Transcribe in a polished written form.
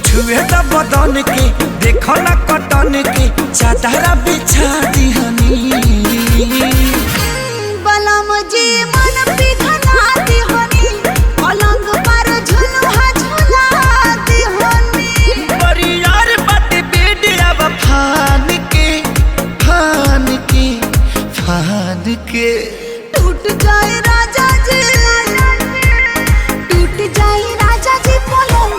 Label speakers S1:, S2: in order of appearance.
S1: छुए त बदन के देखो ना कटन के चादरा बिछा दिहनी
S2: बलम जी मन पिघला दिहनी पलंग पर झुलुहा झुला दिहनी
S1: बड़ी यार बात बेड अब फान के फान के फान के
S2: टूट जाए राजा जी